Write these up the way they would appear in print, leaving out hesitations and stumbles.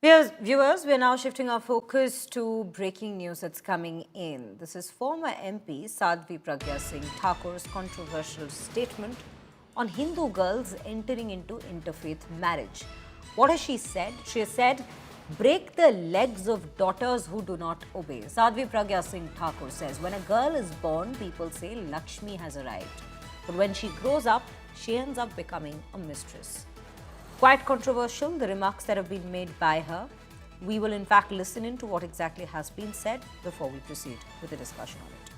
Viewers, we are now shifting our focus to breaking news that's coming in. This is former MP Sadhvi Pragya Singh Thakur's controversial statement on Hindu girls entering into interfaith marriage. What has she said? She has said, break the legs of daughters who do not obey. Sadhvi Pragya Singh Thakur says, when a girl is born, people say Lakshmi has arrived. But when she grows up, she ends up becoming a mistress. Quite controversial, the remarks that have been made by her. We will in fact listen into what exactly has been said before we proceed with the discussion on it.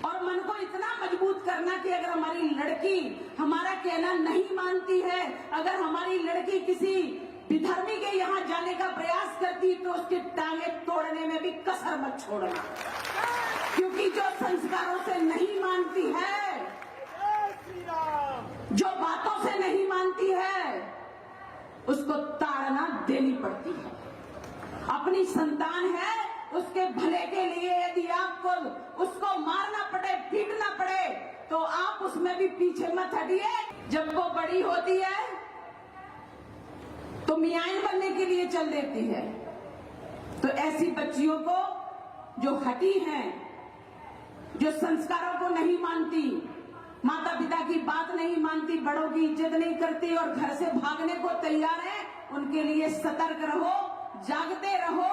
और मन को इतना मजबूत करना कि अगर हमारी लड़की हमारा कहना नहीं मानती है, अगर हमारी लड़की किसी विधर्मी के यहाँ जाने का प्रयास करती तो उसके टांगे तोड़ने में भी कसर मत छोड़ना, क्योंकि जो संस्कारों से नहीं मानती है, जो बातों से नहीं मानती है, उसको ताड़ना देनी पड़ती है। अपनी संतान है, उसके भले के लिए यदि आपको उसको मारना पड़े, पीटना पड़े, तो आप उसमें भी पीछे मत हटिए। जब वो बड़ी होती है तो मियाइन बनने के लिए चल देती है। तो ऐसी बच्चियों को जो हटी हैं, जो संस्कारों को नहीं मानती, माता पिता की बात नहीं मानती, बड़ों की इज्जत नहीं करती और घर से भागने को तैयार है, उनके लिए सतर्क रहो, जागते रहो।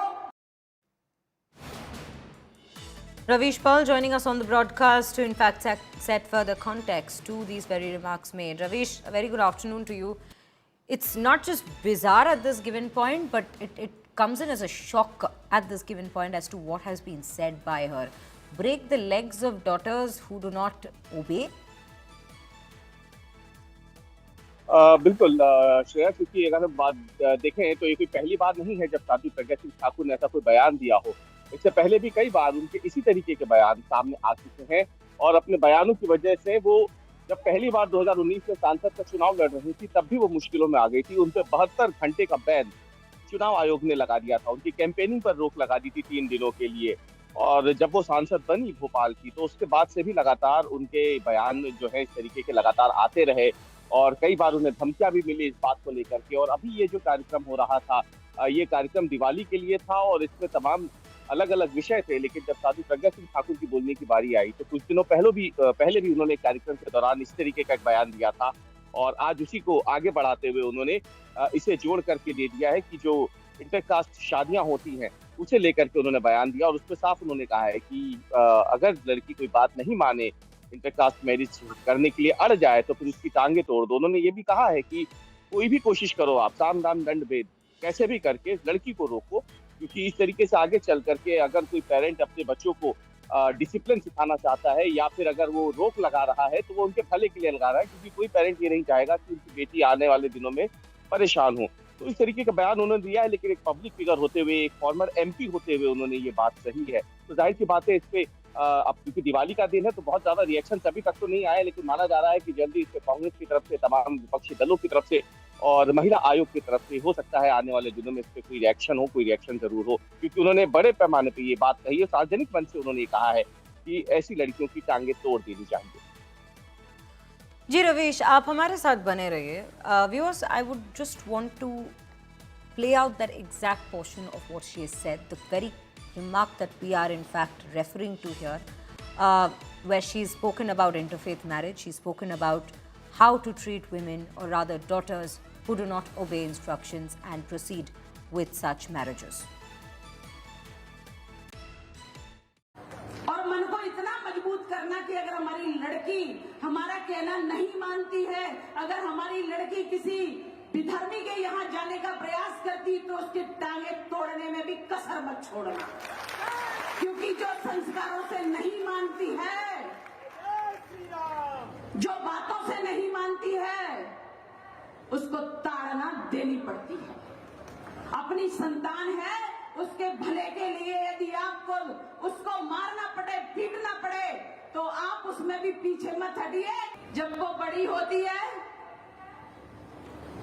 Ravish Paul joining us on the broadcast to in fact set further context to these very remarks made. Ravish, a very good afternoon to you. It's not just bizarre at this given point, but it comes in as a shock at this given point as to what has been said by her. Break the legs of daughters who do not obey. बिल्कुल श्रेया, क्योंकि अगर हम बात देखें तो ये कोई पहली बार नहीं है जब साध्वी प्रज्ञा सिंह ठाकुर ने ऐसा कोई बयान दिया हो। इससे पहले भी कई बार उनके इसी तरीके के बयान सामने आ चुके हैं और अपने बयानों की वजह से वो जब पहली बार 2019 में सांसद का चुनाव लड़ रही थी तब भी वो मुश्किलों में आ गई थी। उन पर 72 घंटे का बैन चुनाव आयोग ने लगा दिया था, उनकी कैंपेनिंग पर रोक लगा दी थी 3 दिनों के लिए। और जब वो सांसद बनी भोपाल की तो उसके बाद से भी लगातार उनके बयान जो है इस तरीके के लगातार आते रहे और कई बार उन्हें धमकियां भी मिली इस बात को लेकर के। और अभी ये जो कार्यक्रम हो रहा था, ये कार्यक्रम दिवाली के लिए था और इसमें तमाम अलग अलग विषय थे, लेकिन जब साध्वी प्रज्ञा सिंह ठाकुर की बोलने की बारी आई तो कुछ दिनों पहले भी उन्होंने कार्यक्रम के दौरान इस तरीके का एक बयान दिया था और आज उसी को आगे बढ़ाते हुए उन्होंने इसे जोड़ करके दे दिया है कि जो इंटरकास्ट शादियां होती हैं उसे लेकर के उन्होंने बयान दिया और उसमें साफ उन्होंने कहा है कि अगर लड़की कोई बात नहीं माने, इंटरकास्ट मैरिज करने के लिए अड़ जाए तो फिर उसकी टांगे तोड़ दो। उन्होंने ये भी कहा है कि कोई भी कोशिश करो, आप साम दाम दंड भेद कैसे भी करके लड़की को रोको, क्योंकि इस तरीके से आगे चल करके अगर कोई पेरेंट अपने बच्चों को डिसिप्लिन सिखाना चाहता है या फिर अगर वो रोक लगा रहा है तो वो उनके भले के लिए लगा रहा है, क्योंकि कोई पेरेंट ये नहीं चाहेगा कि उनकी बेटी आने वाले दिनों में परेशान हो। तो इस तरीके का बयान उन्होंने दिया है, लेकिन एक पब्लिक फिगर होते हुए, एक फॉर्मर एमपी होते हुए उन्होंने ये बात सही है। तो जाहिर सी बात है इस पे अब क्योंकि दिवाली का दिन है तो बहुत ज्यादा रिएक्शन अभी तक तो नहीं आए, लेकिन माना जा रहा है कि जल्दी इस पे कांग्रेस की तरफ से, तमाम विपक्षी दलों की तरफ से और महिला आयोग की तरफ से हो सकता है आने वाले दिनों में इस पे कोई रिएक्शन जरूर हो, क्योंकि उन्होंने बड़े पैमाने पर ये बात कही है, सार्वजनिक मंच से उन्होंने कहा है कि ऐसी लड़कियों की टांगे तोड़ देनी चाहिए। जी रवीश, आप हमारे साथ बने रहिए। Viewers, I would just want to play out that exact portion of what she has said, the very remark that we are in fact referring to here, where she's spoken about interfaith marriage, she's spoken about how to treat women, or rather daughters, who do not obey instructions and proceed with such marriages. और मन को इतना मजबूत करना कि अगर हमारी लड़की हमारा कहना नहीं मानती है, अगर हमारी लड़की किसी विधर्मी के यहाँ जाने का प्रयास करती तो उसके टांगे तोड़ने में भी कसर मत छोड़ना, क्योंकि जो संस्कारों से नहीं मानती है, जो बातों से नहीं मानती है, उसको ताड़ना देनी पड़ती है। अपनी संतान है, उसके भले के लिए यदि आपको उसको मारना पड़े, पीटना पड़े, तो आप उसमें भी पीछे मत हटिए। जब वो बड़ी होती है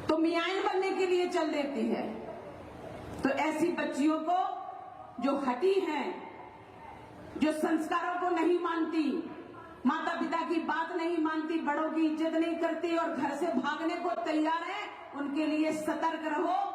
तो मियाइन बनने के लिए चल देती है। तो ऐसी बच्चियों को जो हटी हैं, जो संस्कारों को नहीं मानती, माता पिता की बात नहीं मानती, बड़ों की इज्जत नहीं करती और घर से भागने को तैयार है, उनके लिए सतर्क रहो।